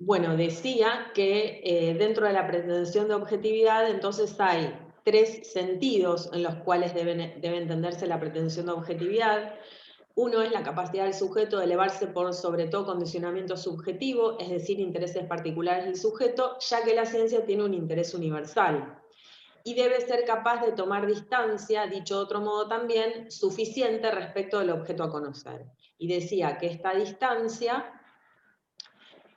Bueno, decía que dentro de la pretensión de objetividad, entonces hay tres sentidos en los cuales debe entenderse la pretensión de objetividad. Uno es la capacidad del sujeto de elevarse por sobre todo condicionamiento subjetivo, es decir, intereses particulares del sujeto, ya que la ciencia tiene un interés universal. Y debe ser capaz de tomar distancia, dicho de otro modo también, suficiente respecto del objeto a conocer. Y decía que esta distancia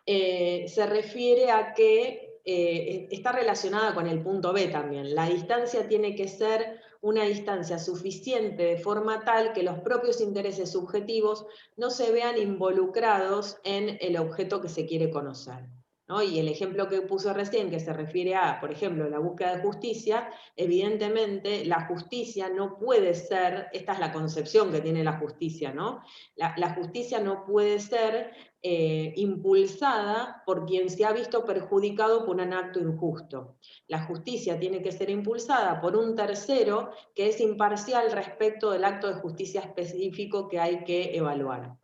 se refiere a que está relacionada con el punto B también. La distancia tiene que ser una distancia suficiente de forma tal que los propios intereses subjetivos no se vean involucrados en el objeto que se quiere conocer, ¿no? Y el ejemplo que puse recién, que se refiere a, por ejemplo, la búsqueda de justicia, evidentemente la justicia no puede ser, esta es la concepción que tiene la justicia, ¿no? La justicia no puede ser impulsada por quien se ha visto perjudicado por un acto injusto. La justicia tiene que ser impulsada por un tercero que es imparcial respecto del acto de justicia específico que hay que evaluar.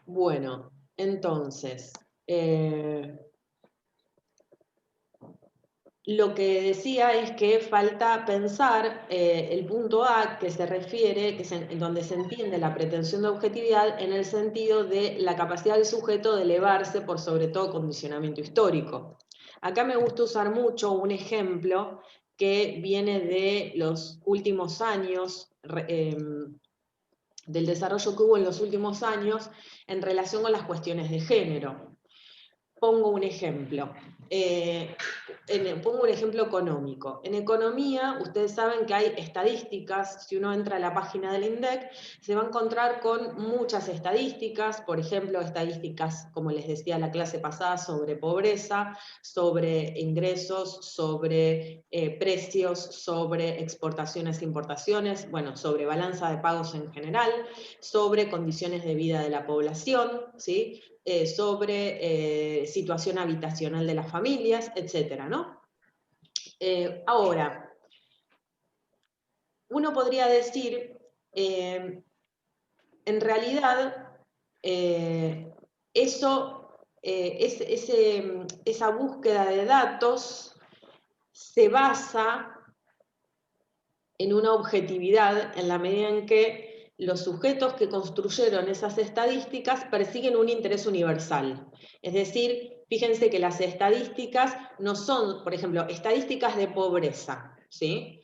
Bueno, entonces, lo que decía es que falta pensar el punto A, que se refiere, en donde se entiende la pretensión de objetividad en el sentido de la capacidad del sujeto de elevarse por sobre todo condicionamiento histórico. Acá me gusta usar mucho un ejemplo que viene de los últimos años, del desarrollo que hubo en los últimos años en relación con las cuestiones de género. Pongo un ejemplo. Pongo un ejemplo económico. En economía, ustedes saben que hay estadísticas. Si uno entra a la página del INDEC, se va a encontrar con muchas estadísticas, por ejemplo, estadísticas, como les decía la clase pasada, sobre pobreza, sobre ingresos, sobre precios, sobre exportaciones e importaciones, bueno, sobre balanza de pagos en general, sobre condiciones de vida de la población, ¿sí? Sobre situación habitacional de las familias, etcétera, ¿no? Ahora, uno podría decir, en realidad, esa búsqueda de datos se basa en una objetividad en la medida en que los sujetos que construyeron esas estadísticas persiguen un interés universal. Es decir, fíjense que las estadísticas no son, por ejemplo, estadísticas de pobreza, ¿sí?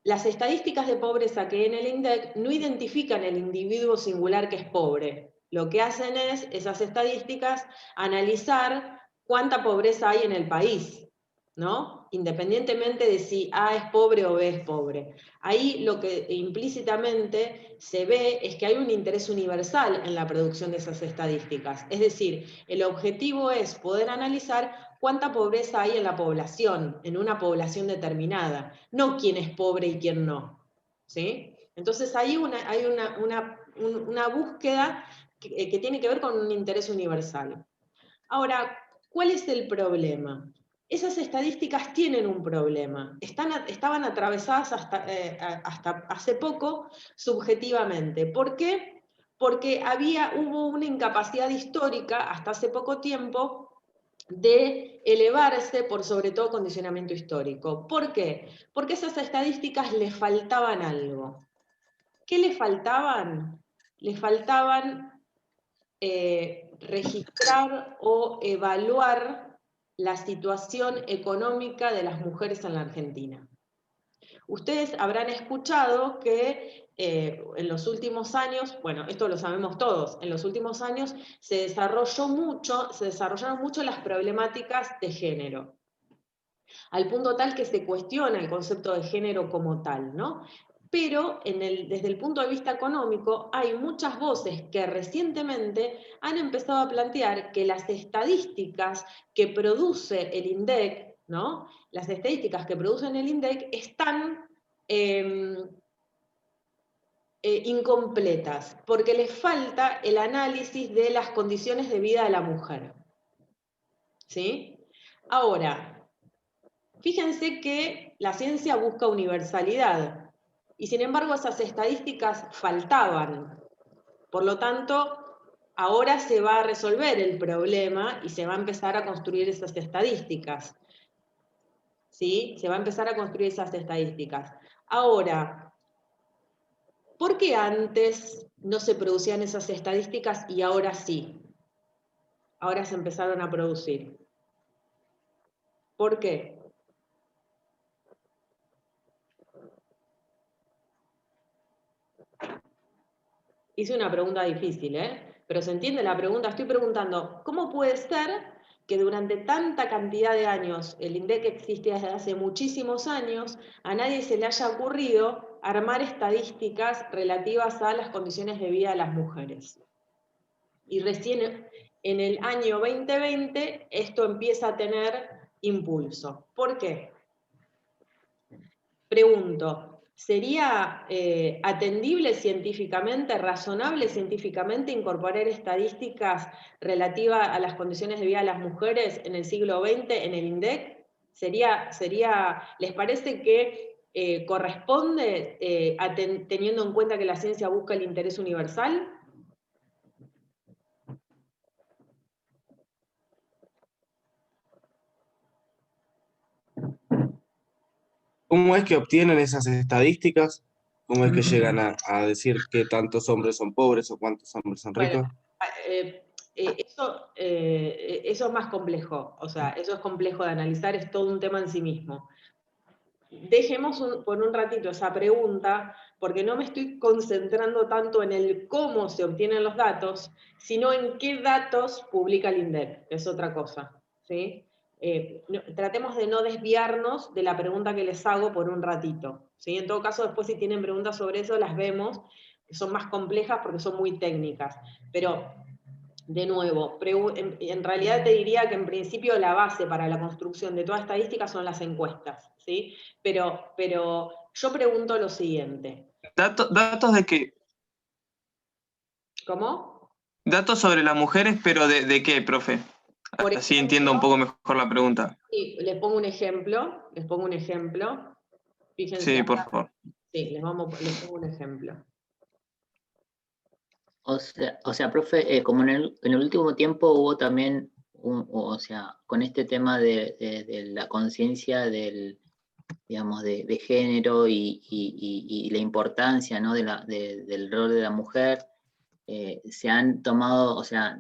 Las estadísticas de pobreza que hay en el INDEC no identifican el individuo singular que es pobre. Lo que hacen es, esas estadísticas, analizar cuánta pobreza hay en el país, ¿no? Independientemente de si A es pobre o B es pobre. Ahí lo que implícitamente se ve es que hay un interés universal en la producción de esas estadísticas. Es decir, el objetivo es poder analizar cuánta pobreza hay en la población, en una población determinada, no quién es pobre y quién no, ¿sí? Entonces hay una búsqueda que tiene que ver con un interés universal. Ahora, ¿cuál es el problema? Esas estadísticas tienen un problema. Estaban atravesadas hasta hace poco subjetivamente. ¿Por qué? Porque hubo una incapacidad histórica hasta hace poco tiempo de elevarse por sobre todo condicionamiento histórico. ¿Por qué? Porque esas estadísticas le faltaban algo. ¿Qué le faltaban? Le faltaban registrar o evaluar la situación económica de las mujeres en la Argentina. Ustedes habrán escuchado que en los últimos años, bueno, esto lo sabemos todos, en los últimos años se desarrollaron mucho las problemáticas de género, al punto tal que se cuestiona el concepto de género como tal, ¿no? Pero desde el punto de vista económico hay muchas voces que recientemente han empezado a plantear que las estadísticas que produce el INDEC, ¿no? Las estadísticas que producen el INDEC están incompletas, porque les falta el análisis de las condiciones de vida de la mujer. ¿Sí? Ahora, fíjense que la ciencia busca universalidad, y sin embargo esas estadísticas faltaban. Por lo tanto, ahora se va a resolver el problema y se va a empezar a construir esas estadísticas. ¿Sí? Se va a empezar a construir esas estadísticas. Ahora, ¿por qué antes no se producían esas estadísticas y ahora sí? Ahora se empezaron a producir. ¿Por qué? Hice una pregunta difícil, ¿eh? Pero se entiende la pregunta. Estoy preguntando, ¿cómo puede ser que durante tanta cantidad de años, el INDEC existe desde hace muchísimos años, a nadie se le haya ocurrido armar estadísticas relativas a las condiciones de vida de las mujeres? Y recién en el año 2020 esto empieza a tener impulso. ¿Por qué? Pregunto, ¿sería atendible científicamente, razonable científicamente incorporar estadísticas relativas a las condiciones de vida de las mujeres en el siglo XX en el INDEC? ¿Les parece que corresponde teniendo en cuenta que la ciencia busca el interés universal? ¿Cómo es que obtienen esas estadísticas? ¿Cómo es que llegan a decir que tantos hombres son pobres o cuántos hombres son ricos? Bueno, eso es más complejo, o sea, eso es complejo de analizar, es todo un tema en sí mismo. Dejemos por un ratito esa pregunta, porque no me estoy concentrando tanto en el cómo se obtienen los datos, sino en qué datos publica el INDEC, que es otra cosa, ¿sí? Tratemos de no desviarnos de la pregunta que les hago por un ratito, ¿sí? En todo caso, después si tienen preguntas sobre eso, las vemos, que son más complejas porque son muy técnicas, pero de nuevo, en realidad te diría que en principio la base para la construcción de toda estadística son las encuestas, ¿sí? Pero yo pregunto lo siguiente. Datos de qué? ¿Cómo? Datos sobre las mujeres, pero ¿de qué, profe? Por Así ejemplo, entiendo un poco mejor la pregunta. sí, les pongo un ejemplo, Fíjense Sí, por acá. favor. Sí, les pongo un ejemplo. O sea, profe, como en el último tiempo hubo también, o sea, con este tema de la conciencia del, digamos, de género y la importancia, ¿no? del rol de la mujer, se han tomado, o sea,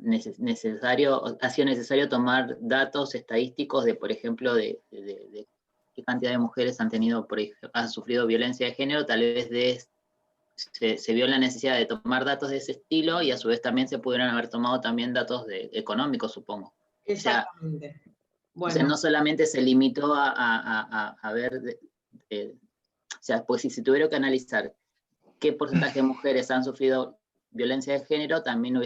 ha sido necesario tomar datos estadísticos de, por ejemplo, de qué cantidad de mujeres han tenido, han sufrido violencia de género, tal vez se vio la necesidad de tomar datos de ese estilo y a su vez también se pudieron haber tomado también datos económicos, supongo. Exactamente. O sea, no solamente se limitó a ver, o sea, pues si se tuviera que analizar qué porcentaje de mujeres han sufrido violencia de género, también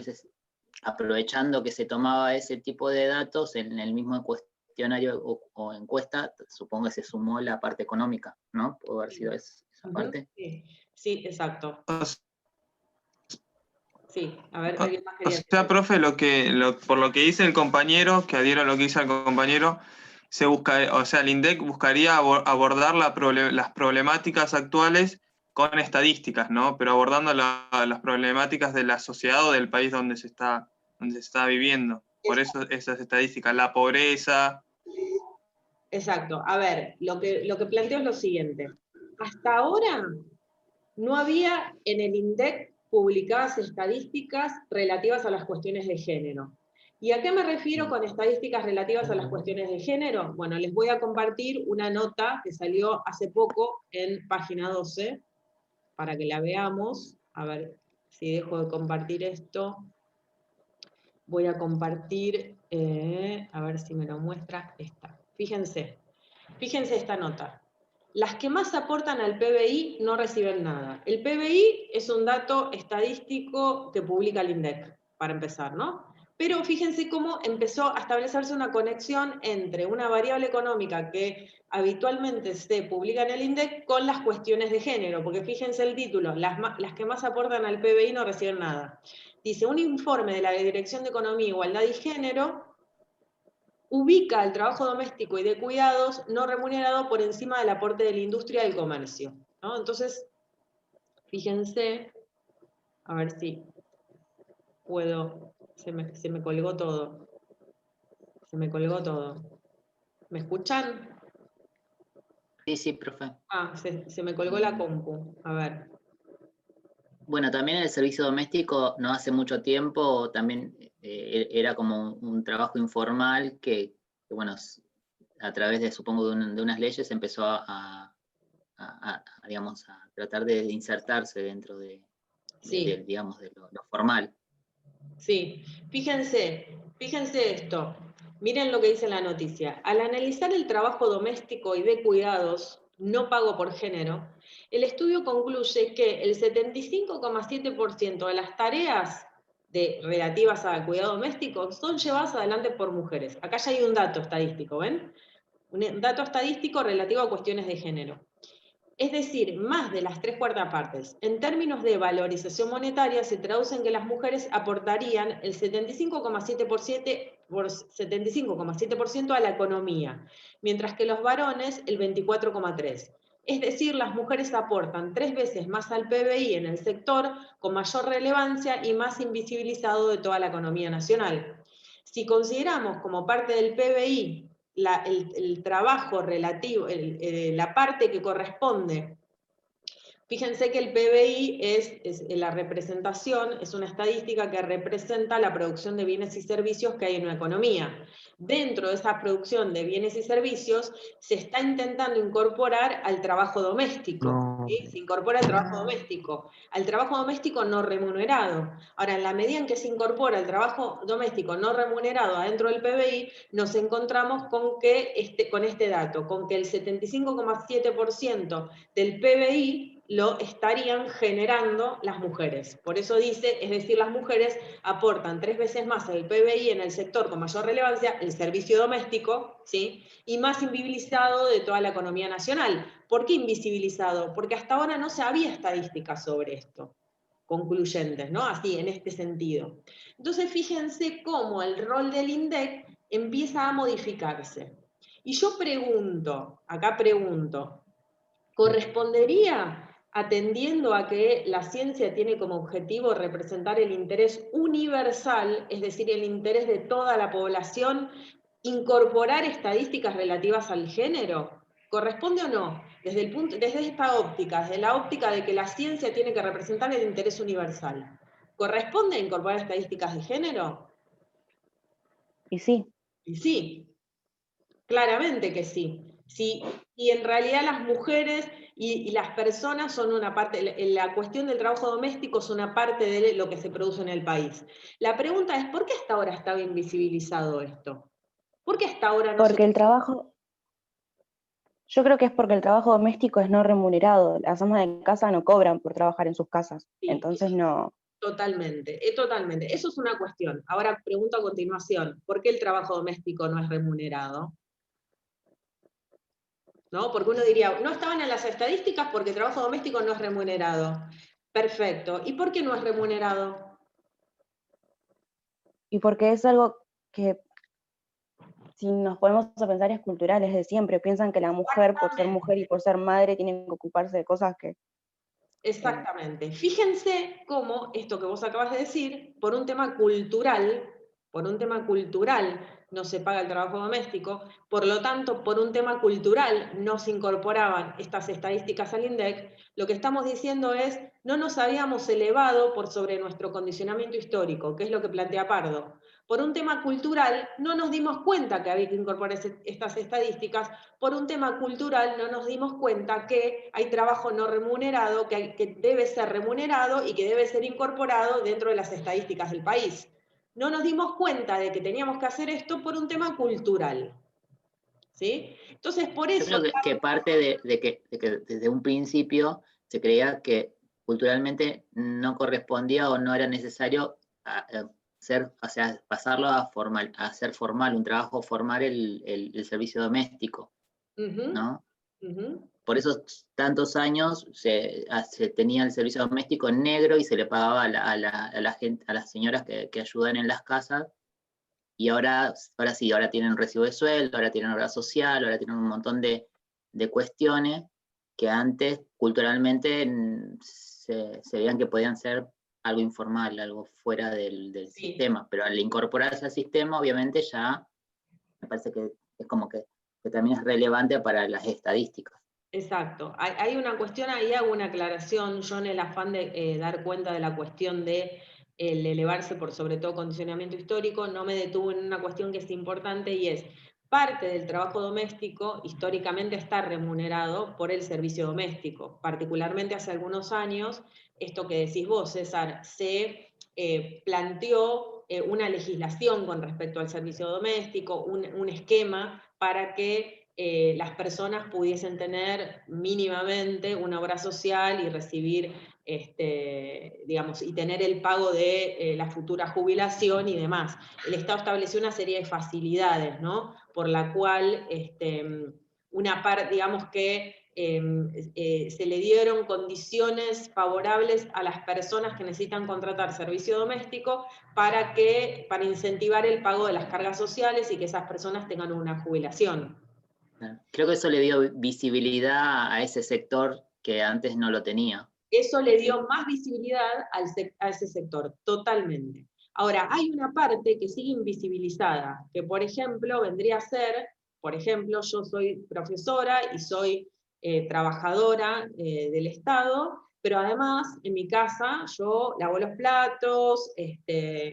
aprovechando que se tomaba ese tipo de datos en el mismo cuestionario o encuesta, supongo que se sumó la parte económica, ¿no? Pudo haber sido esa parte. Sí, exacto. Sí, a ver, O alguien más quería decir sea, algo. profe, por lo que dice el compañero, que adhiero a lo que dice el compañero, o sea, el INDEC buscaría abordar las problemáticas actuales con estadísticas, ¿no? Pero abordando las problemáticas de la sociedad o del país donde se está viviendo. Por eso esas estadísticas, la pobreza. Exacto. A ver, lo que planteo es lo siguiente. Hasta ahora no había en el INDEC publicadas estadísticas relativas a las cuestiones de género. ¿Y a qué me refiero con estadísticas relativas a las cuestiones de género? Bueno, les voy a compartir una nota que salió hace poco en página 12, para que la veamos. A ver si dejo de compartir esto. Voy a compartir, a ver si me lo muestra esta. Fíjense esta nota. Las que más aportan al PBI no reciben nada. El PBI es un dato estadístico que publica el INDEC, para empezar, ¿no? Pero fíjense cómo empezó a establecerse una conexión entre una variable económica que habitualmente se publica en el INDEC con las cuestiones de género, porque fíjense el título, las que más aportan al PBI no reciben nada. Dice, un informe de la Dirección de Economía, Igualdad y Género ubica el trabajo doméstico y de cuidados no remunerado por encima del aporte de la industria y del comercio, ¿no? Entonces, fíjense, a ver si puedo Se me colgó todo. Se me colgó todo. ¿Me escuchan? Sí, profe. Ah, se me colgó la compu. A ver. Bueno, también el servicio doméstico no hace mucho tiempo también era como un trabajo informal que, bueno, a través de, supongo, de unas leyes empezó digamos, a tratar de insertarse dentro Sí. digamos, de lo formal. Sí, fíjense esto. Miren lo que dice la noticia. Al analizar el trabajo doméstico y de cuidados no pago por género, el estudio concluye que el 75,7% de las tareas relativas al cuidado doméstico son llevadas adelante por mujeres. Acá ya hay un dato estadístico, ¿ven? Un dato estadístico relativo a cuestiones de género. Es decir, más de las 3/4 partes. En términos de valorización monetaria, se traduce en que las mujeres aportarían el 75,7% a la economía, mientras que los varones el 24,3%. Es decir, las mujeres aportan 3 veces más al PBI en el sector con mayor relevancia y más invisibilizado de toda la economía nacional. Si consideramos como parte del PBI el trabajo relativo, la parte que corresponde. Fíjense que el PBI es la representación, es una estadística que representa la producción de bienes y servicios que hay en una economía. Dentro de esa producción de bienes y servicios se está intentando incorporar al trabajo doméstico. No. ¿Sí? Se incorpora al trabajo doméstico no remunerado. Ahora, en la medida en que se incorpora el trabajo doméstico no remunerado adentro del PBI, nos encontramos con este dato, con que el 75,7% del PBI lo estarían generando las mujeres. Por eso dice, es decir, las mujeres aportan 3 veces más al PBI en el sector con mayor relevancia, el servicio doméstico, ¿sí? Y más invisibilizado de toda la economía nacional. ¿Por qué invisibilizado? Porque hasta ahora no se había estadísticas sobre esto, concluyentes, ¿no? Así, en este sentido. Entonces, fíjense cómo el rol del INDEC empieza a modificarse. Y yo pregunto, ¿correspondería, atendiendo a que la ciencia tiene como objetivo representar el interés universal, es decir, el interés de toda la población, incorporar estadísticas relativas al género? ¿Corresponde o no? Desde esta óptica, desde la óptica de que la ciencia tiene que representar el interés universal, ¿corresponde incorporar estadísticas de género? Y sí. Y sí, claramente que sí. Sí, y en realidad las mujeres y las personas son una parte, la cuestión del trabajo doméstico es una parte de lo que se produce en el país. La pregunta es, ¿por qué hasta ahora estaba invisibilizado esto? ¿Por qué hasta ahora no se... Porque el trabajo, yo creo que es porque el trabajo doméstico es no remunerado. Las amas de casa no cobran por trabajar en sus casas. Sí, Entonces no. totalmente, totalmente. Eso es una cuestión. Ahora pregunto a continuación, ¿por qué el trabajo doméstico no es remunerado? ¿No? Porque uno diría, no estaban en las estadísticas porque el trabajo doméstico no es remunerado. Perfecto. ¿Y por qué no es remunerado? Y porque es algo que, si nos ponemos a pensar, es cultural, es de siempre. Piensan que la mujer, por ser mujer y por ser madre, tiene que ocuparse de cosas que... Exactamente. Fíjense cómo esto que vos acabas de decir, por un tema cultural no se paga el trabajo doméstico, por lo tanto, por un tema cultural no se incorporaban estas estadísticas al INDEC, lo que estamos diciendo es, no nos habíamos elevado por sobre nuestro condicionamiento histórico, que es lo que plantea Pardo. Por un tema cultural no nos dimos cuenta que había que incorporar estas estadísticas, por un tema cultural no nos dimos cuenta que hay trabajo no remunerado, que debe ser remunerado y que debe ser incorporado dentro de las estadísticas del país. No nos dimos cuenta de que teníamos que hacer esto por un tema cultural. ¿Sí? Entonces, por eso... Yo creo que parte de que desde un principio se creía que culturalmente no correspondía o no era necesario pasarlo a hacer formal, un trabajo formal el servicio doméstico, ¿no? Por esos tantos años se tenía el servicio doméstico en negro y se le pagaba a las señoras que ayudan en las casas, y ahora sí, ahora tienen un recibo de sueldo, ahora tienen obra social, ahora tienen un montón de cuestiones que antes culturalmente se veían que podían ser algo informal, algo fuera del Sí. sistema, pero al incorporarse al sistema, obviamente ya me parece que es como que también es relevante para las estadísticas. Exacto. Hay una cuestión, ahí hago una aclaración, yo en el afán de dar cuenta de la cuestión de el elevarse por sobre todo condicionamiento histórico, no me detuve en una cuestión que es importante y es, parte del trabajo doméstico históricamente está remunerado por el servicio doméstico. Particularmente hace algunos años, esto que decís vos, César, se planteó una legislación con respecto al servicio doméstico, un esquema para que las personas pudiesen tener mínimamente una obra social y recibir, digamos, y tener el pago de la futura jubilación y demás. El Estado estableció una serie de facilidades, ¿no? Por la cual una parte, digamos que se le dieron condiciones favorables a las personas que necesitan contratar servicio doméstico para incentivar el pago de las cargas sociales y que esas personas tengan una jubilación. Creo que eso le dio visibilidad a ese sector que antes no lo tenía. Eso le dio más visibilidad a ese sector, totalmente. Ahora, hay una parte que sigue invisibilizada, que por ejemplo vendría a ser, por ejemplo, yo soy profesora y soy trabajadora del Estado, pero además en mi casa yo lavo los platos,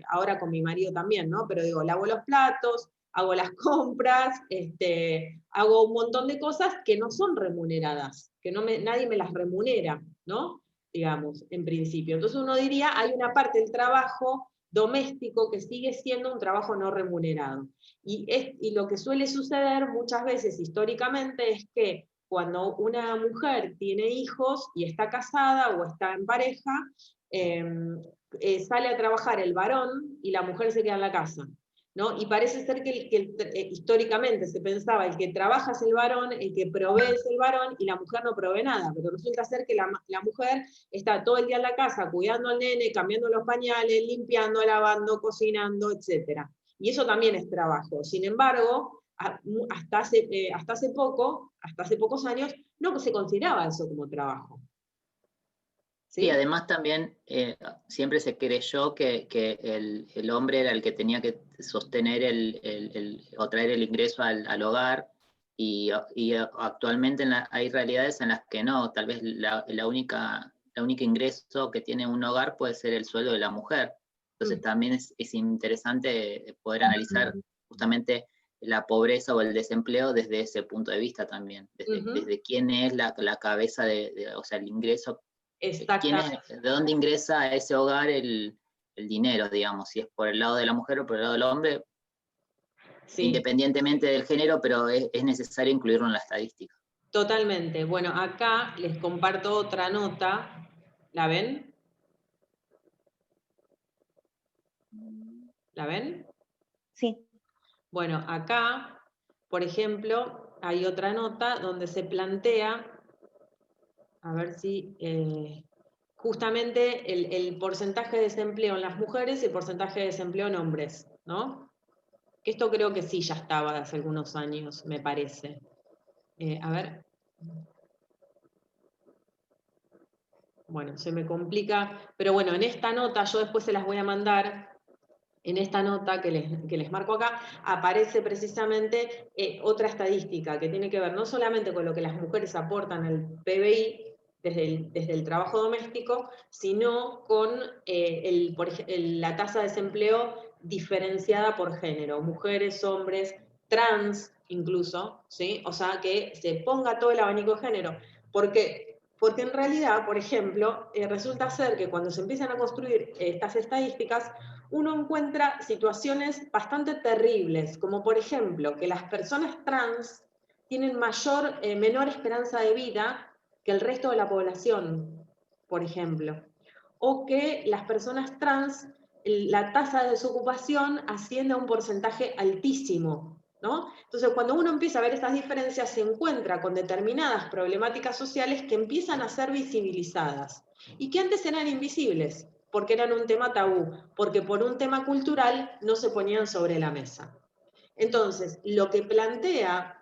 ahora con mi marido también, ¿no? Pero digo, lavo los platos, hago las compras, hago un montón de cosas que no son remuneradas, que nadie me las remunera, ¿no? Digamos, en principio. Entonces uno diría, hay una parte del trabajo doméstico que sigue siendo un trabajo no remunerado. Y lo que suele suceder muchas veces históricamente es que cuando una mujer tiene hijos y está casada o está en pareja, sale a trabajar el varón y la mujer se queda en la casa, ¿no? Y parece ser que históricamente se pensaba, el que trabaja es el varón, el que provee es el varón, y la mujer no provee nada, pero resulta ser que la mujer está todo el día en la casa cuidando al nene, cambiando los pañales, limpiando, lavando, cocinando, etc. Y eso también es trabajo. Sin embargo, hasta hace pocos años, no se consideraba eso como trabajo. ¿Sí? Y además también siempre se creyó que el hombre era el que tenía que sostener o traer el ingreso al hogar, y actualmente hay realidades en las que no, tal vez la única ingreso que tiene un hogar puede ser el sueldo de la mujer. Entonces también es interesante poder analizar justamente la pobreza o el desempleo desde ese punto de vista también, desde quién es la cabeza o sea, el ingreso. ¿De dónde ingresa a ese hogar el dinero, digamos? Si es por el lado de la mujer o por el lado del hombre, sí, independientemente del género, pero es necesario incluirlo en la estadística. Totalmente. Bueno, acá les comparto otra nota. ¿La ven? ¿La ven? Sí. Bueno, acá, por ejemplo, hay otra nota donde se plantea, a ver si, justamente el porcentaje de desempleo en las mujeres y el porcentaje de desempleo en hombres, ¿no? Que esto creo que sí ya estaba hace algunos años, me parece. A ver. Bueno, se me complica, pero bueno, en esta nota, yo después se las voy a mandar, en esta nota que les marco acá, aparece precisamente otra estadística que tiene que ver no solamente con lo que las mujeres aportan al PBI desde el trabajo doméstico, sino con la tasa de desempleo diferenciada por género, mujeres, hombres, trans incluso, ¿sí? O sea, que se ponga todo el abanico de género. ¿Por qué? Porque en realidad, por ejemplo, resulta ser que cuando se empiezan a construir estas estadísticas, uno encuentra situaciones bastante terribles, como por ejemplo que las personas trans tienen menor esperanza de vida que el resto de la población, por ejemplo, o que las personas trans, la tasa de desocupación asciende a un porcentaje altísimo, ¿no? Entonces, cuando uno empieza a ver estas diferencias, se encuentra con determinadas problemáticas sociales que empiezan a ser visibilizadas y que antes eran invisibles, porque eran un tema tabú, porque por un tema cultural no se ponían sobre la mesa. Entonces, lo que plantea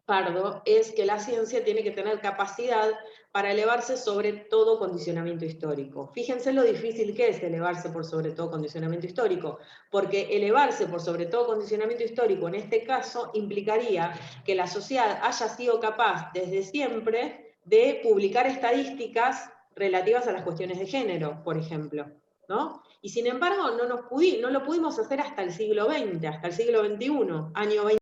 Pardo es que la ciencia tiene que tener capacidad para elevarse sobre todo condicionamiento histórico. Fíjense lo difícil que es elevarse por sobre todo condicionamiento histórico, porque elevarse por sobre todo condicionamiento histórico en este caso implicaría que la sociedad haya sido capaz desde siempre de publicar estadísticas relativas a las cuestiones de género, por ejemplo, ¿no? Y sin embargo no lo pudimos hacer hasta el siglo XX, hasta el siglo XXI, año 20.